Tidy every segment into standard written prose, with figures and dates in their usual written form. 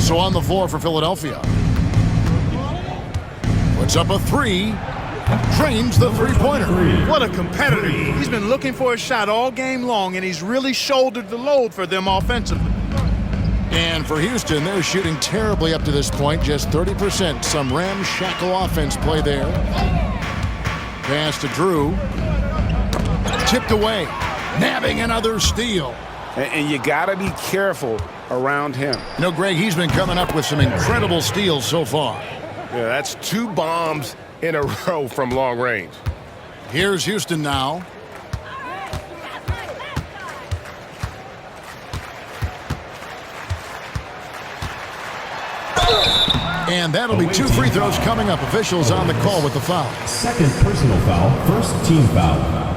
So on the floor for Philadelphia. Puts up a three. Drains the three-pointer. What a competitor. He's been looking for a shot all game long, and he's really shouldered the load for them offensively. And for Houston, they're shooting terribly up to this point, just 30%. Some ramshackle offense play there. Pass to Drew. Tipped away. Nabbing another steal. And you got to be careful around him. You know, Greg, he's been coming up with some incredible steals so far. Yeah, that's 2 bombs in a row from long range. Here's Houston now. And that'll be 2 free throws coming up. Officials on the call with the foul. Second personal foul, first team foul.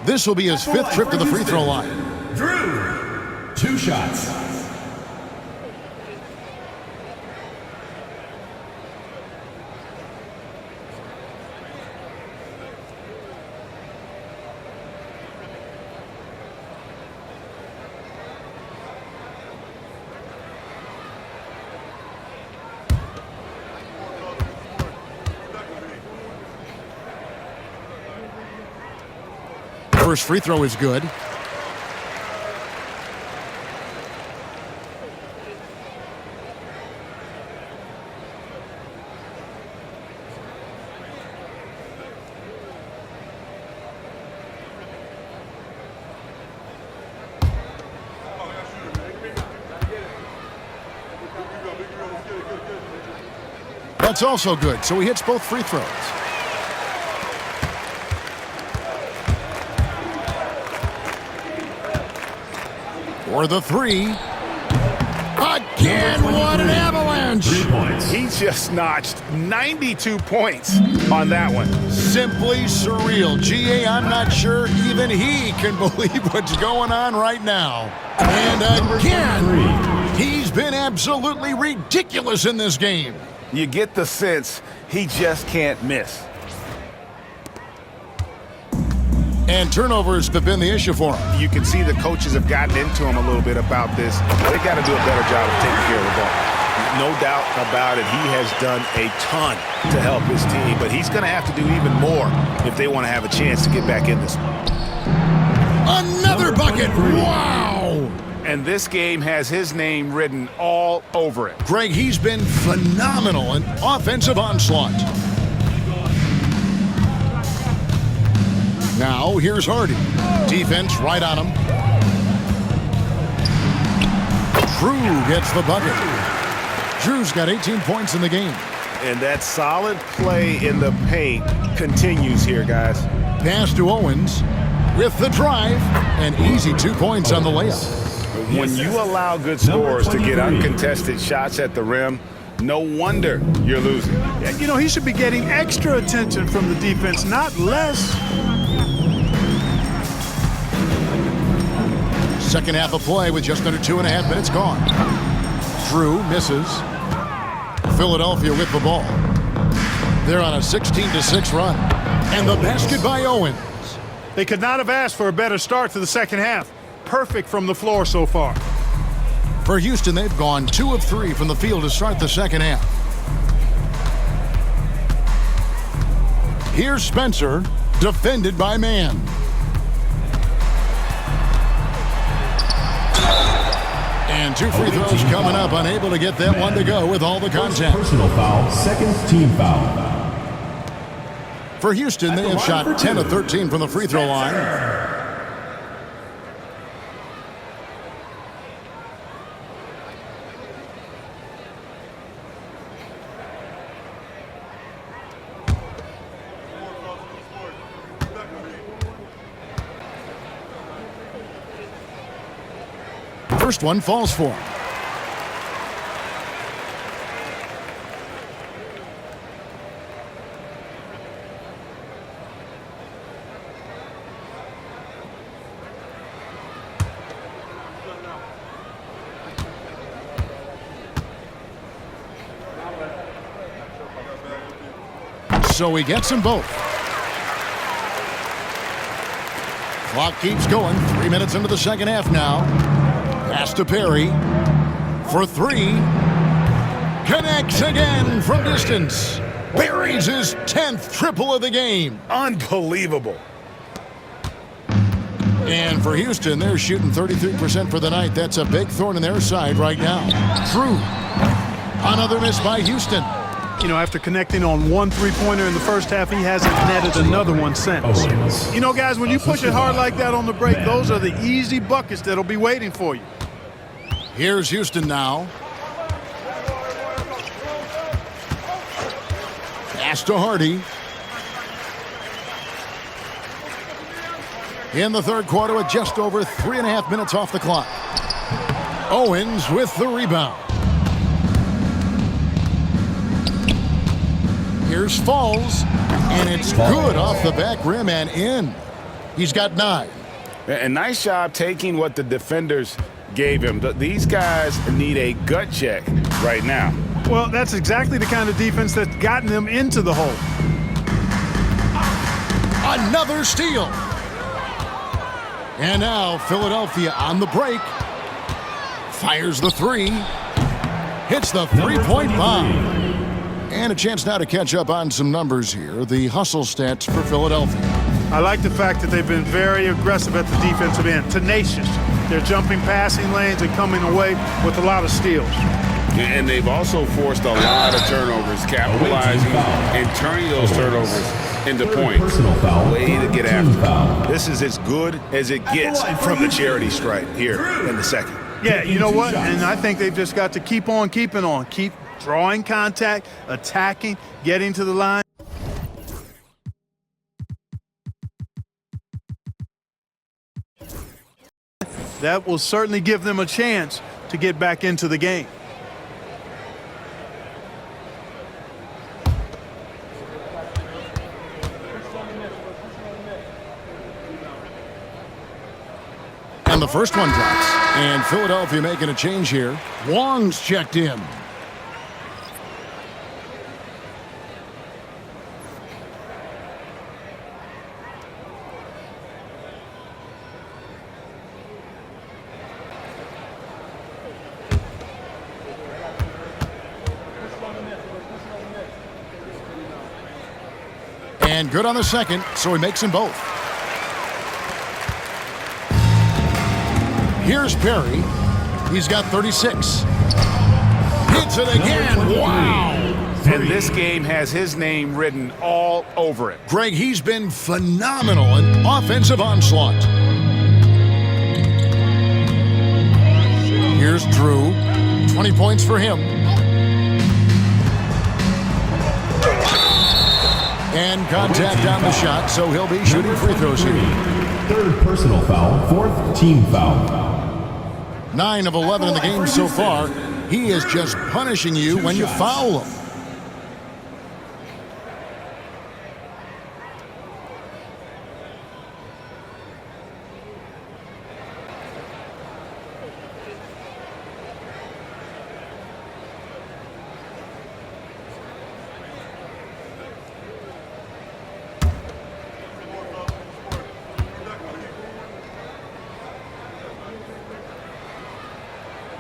This will be his 5th trip to the free throw line. Drew, 2 shots. First free throw is good. That's also good, so he hits both free throws. For the three. Again, what an avalanche. 3 points. He just notched 92 points on that one. Simply surreal. GA, I'm not sure even he can believe what's going on right now. And again, he's been absolutely ridiculous in this game. You get the sense he just can't miss. And turnovers have been the issue for him. You can see the coaches have gotten into him a little bit about this. They got to do a better job of taking care of the ball. No doubt about it, he has done a ton to help his team, but he's going to have to do even more if they want to have a chance to get back in this one. Another bucket. Wow. And this game has his name written all over it. Greg, he's been phenomenal in offensive onslaught. Now, here's Hardy. Defense right on him. Drew gets the bucket. Drew's got 18 points in the game. And that solid play in the paint continues here, guys. Pass to Owens with the drive. An easy 2 points on the layup. When you allow good scorers to get uncontested shots at the rim, no wonder you're losing. You know, he should be getting extra attention from the defense, not less. Second half of play with just under 2.5 minutes gone. Drew misses. Philadelphia with the ball. They're on a 16-6 run. And the basket by Owens. They could not have asked for a better start to the second half. Perfect from the floor so far. For Houston, they've gone 2 of 3 from the field to start the second half. Here's Spencer, defended by Mann. And 2 free throws coming up, unable to get that one to go with all the contact. Personal foul, second team foul. For Houston, they have shot 10 of 13 from the free throw line. First one falls for him. So he gets them both. Clock keeps going. 3 minutes into the second half now. Pass to Perry. For three. Connects again from distance. Buries his 10th triple of the game. Unbelievable. And for Houston, they're shooting 33% for the night. That's a big thorn in their side right now. Drew. Another miss by Houston. You know, after connecting on one three-pointer in the first half, he hasn't netted another one since. You know, guys, when you push it hard like that on the break, those are the easy buckets that'll be waiting for you. Here's Houston now. Pass to Hardy. In the third quarter with just over 3.5 minutes off the clock. Owens with the rebound. Here's Falls, and it's good off the back rim and in. He's got 9. A nice job taking what the defenders gave him. These guys need a gut check right now. Well, that's exactly the kind of defense that's gotten them into the hole. Another steal. And now Philadelphia on the break. Fires the three. Hits the three-point bomb. And a chance now to catch up on some numbers here. The hustle stats for Philadelphia. I like the fact that they've been very aggressive at the defensive end. Tenacious. They're jumping passing lanes and coming away with a lot of steals. And they've also forced a lot of turnovers, capitalizing and turning those turnovers into points. Personal foul. Way to get after foul. it. This is as good as it gets from the charity stripe here in the second. Yeah, you know what? And I think they've just got to keep on keeping on. Keep drawing contact, attacking, getting to the line. That will certainly give them a chance to get back into the game. And the first one drops. And Philadelphia making a change here. Wong's checked in. And good on the second, so he makes them both. Here's Perry. He's got 36. Hits it again. Wow. And this game has his name written all over it. Greg, he's been phenomenal in offensive onslaught. Here's Drew. 20 points for him. And contact on the shot, so he'll be shooting free throws here. Third personal foul, fourth team foul. 9 of 11 in the game so far. He is just punishing you when you foul him.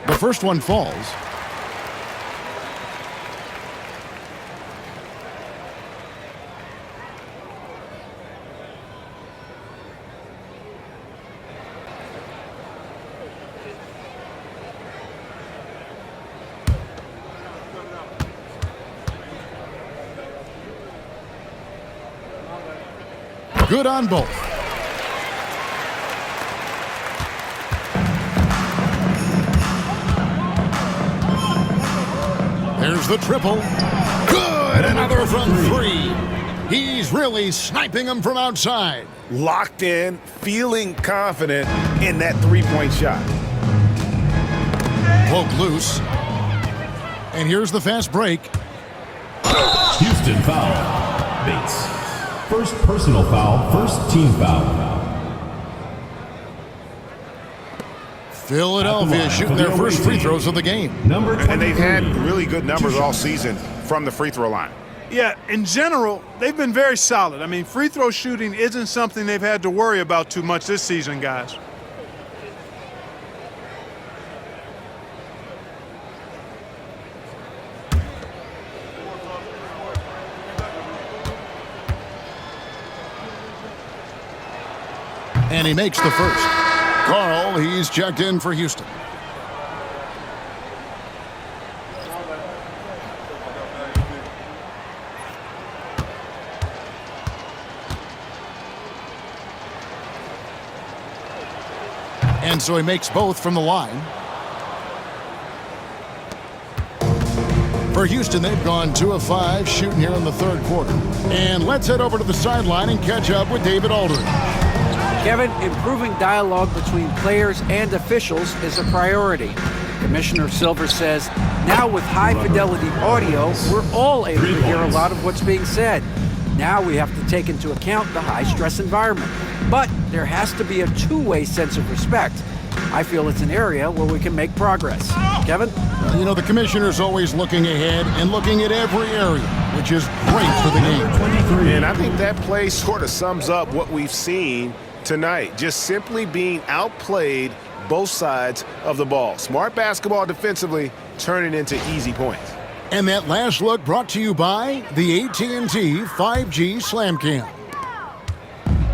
The first one falls. Good on both. There's the triple. Good, another from 3. He's really sniping them from outside. Locked in, feeling confident in that three-point shot. Poke loose. And here's the fast break. Houston foul. Bates. First personal foul, first team foul. Philadelphia shooting their first free throws of the game. Number 23. And they've had really good numbers all season from the free throw line. Yeah, in general, they've been very solid. I mean, free throw shooting isn't something they've had to worry about too much this season, guys. And he makes the first. Carl, he's checked in for Houston. And so he makes both from the line. For Houston, they've gone 2 of 5 shooting here in the third quarter. And let's head over to the sideline and catch up with David Aldridge. Kevin, improving dialogue between players and officials is a priority. Commissioner Silver says, now with high-fidelity audio, we're all able to hear a lot of what's being said. Now we have to take into account the high-stress environment. But there has to be a two-way sense of respect. I feel it's an area where we can make progress. Kevin? You know, the commissioner's always looking ahead and looking at every area, which is great for the game. And I think that play sort of sums up what we've seen tonight. Just simply being outplayed both sides of the ball. Smart basketball defensively, turning into easy points. And that last look brought to you by the AT&T 5G Slam Cam.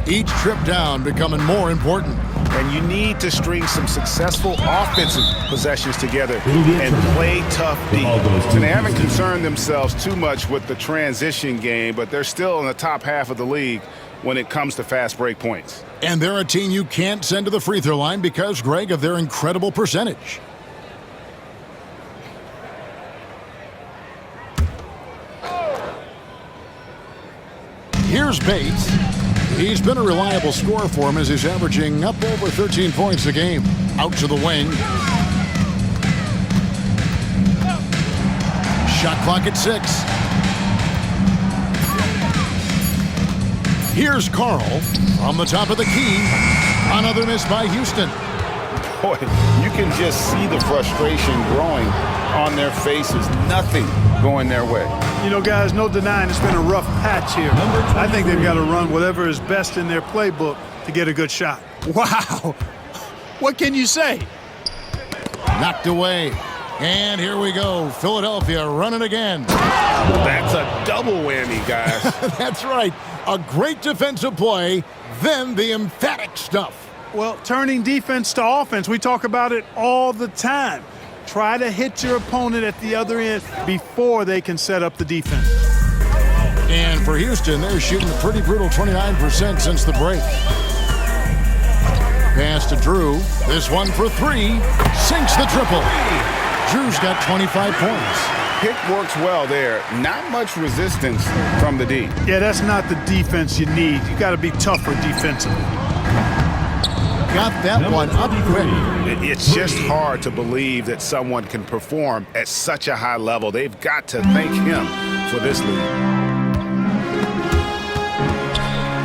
Each trip down becoming more important. And you need to string some successful offensive possessions together and play tough deep. And they haven't concerned themselves too much with the transition game, but they're still in the top half of the league when it comes to fast break points. And they're a team you can't send to the free throw line because, Greg, of their incredible percentage. Here's Bates. He's been a reliable scorer for him as he's averaging up over 13 points a game. Out to the wing. Shot clock at 6. Here's Carl from the top of the key. Another miss by Houston. Boy, you can just see the frustration growing on their faces. Nothing going their way. You know, guys, no denying it's been a rough patch here. I think they've got to run whatever is best in their playbook to get a good shot. Wow. What can you say? Knocked away. And here we go. Philadelphia running again. That's a double whammy, guys. That's right. A great defensive play, then the emphatic stuff. Well, turning defense to offense, we talk about it all the time. Try to hit your opponent at the other end before they can set up the defense. And for Houston, they're shooting a pretty brutal 29% since the break. Pass to Drew. This one for 3. Sinks the triple. Drew's got 25 points. Pick works well there. Not much resistance from the D. Yeah, that's not the defense you need. You got to be tougher defensively. Got that one up quick. It's just hard to believe that someone can perform at such a high level. They've got to thank him for this lead.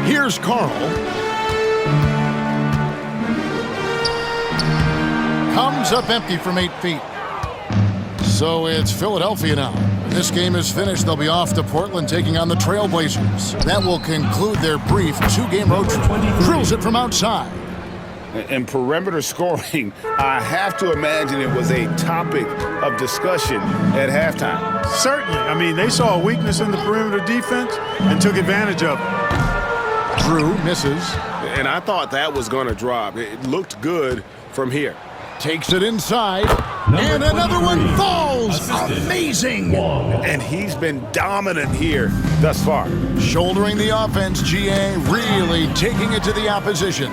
Here's Carl. Comes up empty from 8 feet. So it's Philadelphia now. When this game is finished, they'll be off to Portland taking on the Trailblazers. That will conclude their brief 2-game road trip. Drills it from outside. And perimeter scoring, I have to imagine it was a topic of discussion at halftime. Certainly. I mean, they saw a weakness in the perimeter defense and took advantage of it. Drew misses. And I thought that was going to drop. It looked good from here. Takes it inside. And another one falls. Amazing. And he's been dominant here thus far. Shouldering the offense, GA, really taking it to the opposition.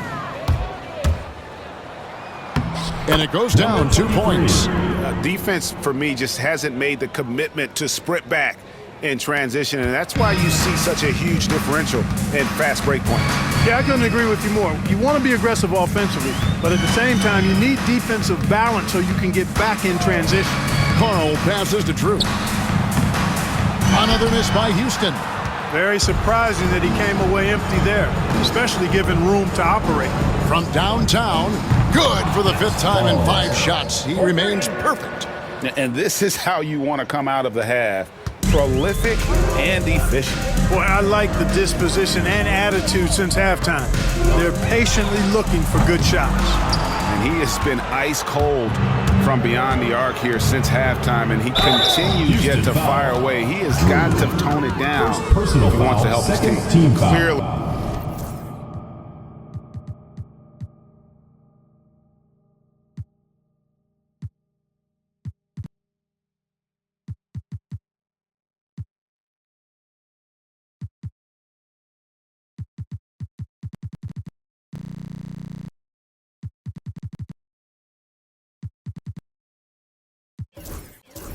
And it goes down 2 points. Defense, for me, just hasn't made the commitment to sprint back in transition, and that's why you see such a huge differential in fast break points. Yeah, I couldn't agree with you more. You want to be aggressive offensively, but at the same time, you need defensive balance so you can get back in transition. Carl passes to Drew. Another miss by Houston. Very surprising that he came away empty there, especially given room to operate. From downtown, good for the 5th time in 5 shots. He remains perfect. And this is how you want to come out of the half. Prolific and efficient. Boy, I like the disposition and attitude since halftime. They're patiently looking for good shots. And he has been ice cold from beyond the arc here since halftime, and he continues yet to fire away. He has got to tone it down if he wants to help his team. Clearly.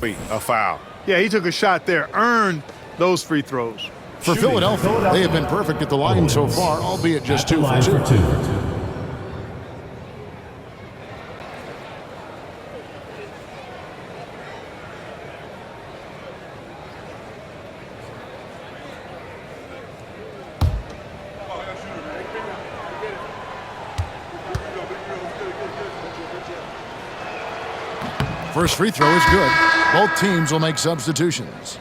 A foul. Yeah, he took a shot there, earned those free throws. For Philadelphia, they have been perfect at the line so far, albeit just 2 for 2. First free throw is good. Both teams will make substitutions.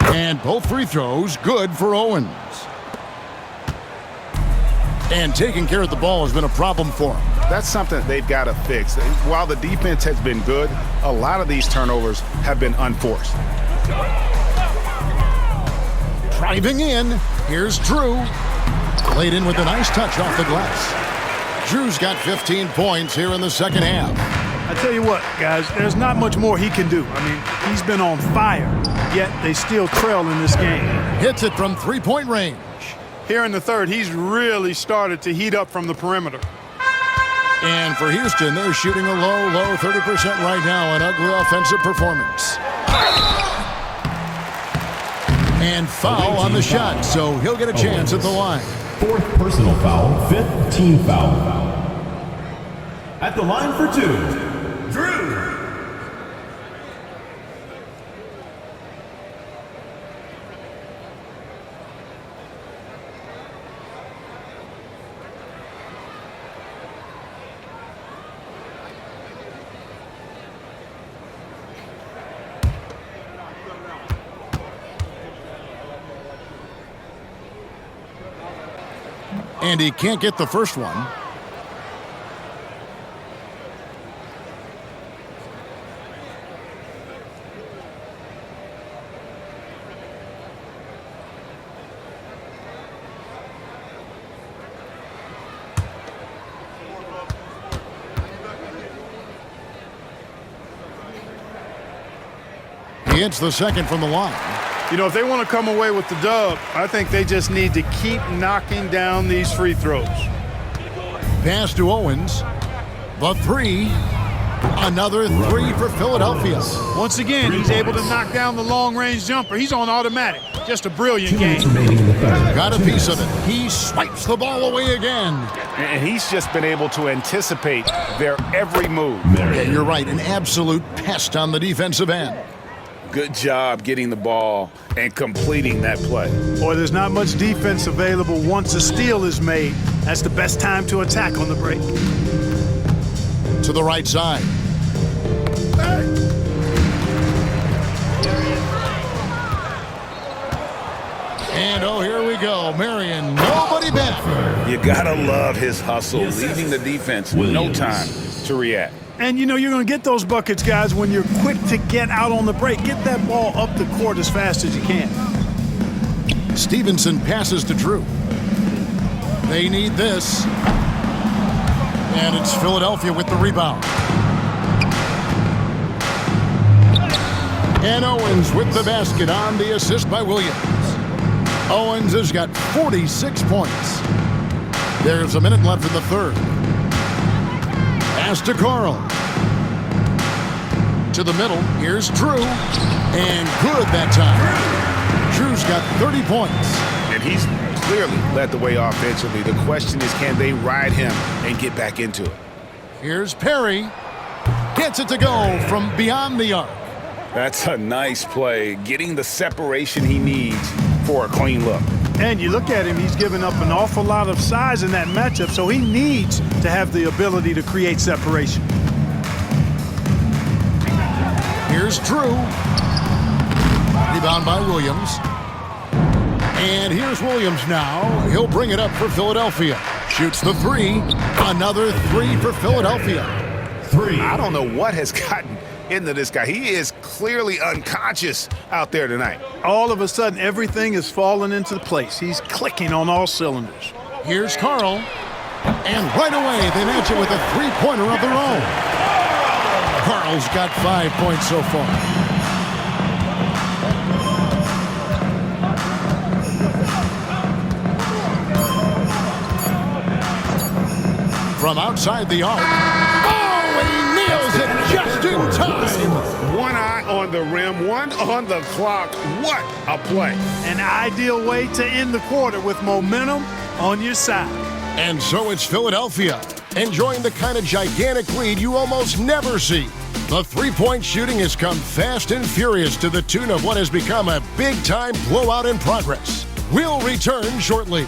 And both free throws good for Owens. And taking care of the ball has been a problem for him. That's something they've got to fix. While the defense has been good, a lot of these turnovers have been unforced. Driving in, here's Drew. Played in with a nice touch off the glass. Drew's got 15 points here in the second half. I tell you what, guys, there's not much more he can do. I mean, he's been on fire, yet they still trail in this game. Hits it from three-point range. Here in the third, he's really started to heat up from the perimeter. And for Houston, they're shooting a low 30% right now, an ugly offensive performance. And foul on the shot, so he'll get a chance at the line. Fourth personal foul, fifth team foul. At the line for 2, Drew. And he can't get the first one. He hits the second from the line. You know, if they want to come away with the dub, I think they just need to keep knocking down these free throws. Pass to Owens. The three. Another three for Philadelphia. Once again, he's able to knock down the long-range jumper. He's on automatic. Just a brilliant 2 minutes game. remaining in the third. Got a piece of it. He swipes the ball away again. And he's just been able to anticipate their every move. Yeah, you're right. An absolute pest on the defensive end. Good job getting the ball and completing that play. Boy, there's not much defense available once a steal is made. That's the best time to attack on the break. To the right side. And oh, here we go. Marion, nobody better. You gotta love his hustle, leaving the defense no time to react. And, you know, you're going to get those buckets, guys, when you're quick to get out on the break. Get that ball up the court as fast as you can. Stevenson passes to Drew. They need this. And it's Philadelphia with the rebound. And Owens with the basket on the assist by Williams. Owens has got 46 points. There's a minute left in the third. Pass to Carl. To the middle. Here's Drew. And good that time. Drew's got 30 points. And he's clearly led the way offensively. The question is, can they ride him and get back into it? Here's Perry. Gets it to go from beyond the arc. That's a nice play, getting the separation he needs for a clean look. And you look at him, he's given up an awful lot of size in that matchup, so he needs to have the ability to create separation. Here's Drew. Rebound by Williams. And here's Williams now. He'll bring it up for Philadelphia. Shoots the three. Another three for Philadelphia. I don't know what has gotten into this guy. He is clearly unconscious out there tonight. All of a sudden, everything is falling into place. He's clicking on all cylinders. Here's Carl. And right away, they match it with a three-pointer of their own. Seattle's got 5 points so far. From outside the arc. Oh, he nails it just in time. One eye on the rim, one on the clock. What a play. An ideal way to end the quarter with momentum on your side. And so it's Philadelphia, enjoying the kind of gigantic lead you almost never see. The three-point shooting has come fast and furious to the tune of what has become a big-time blowout in progress. We'll return shortly.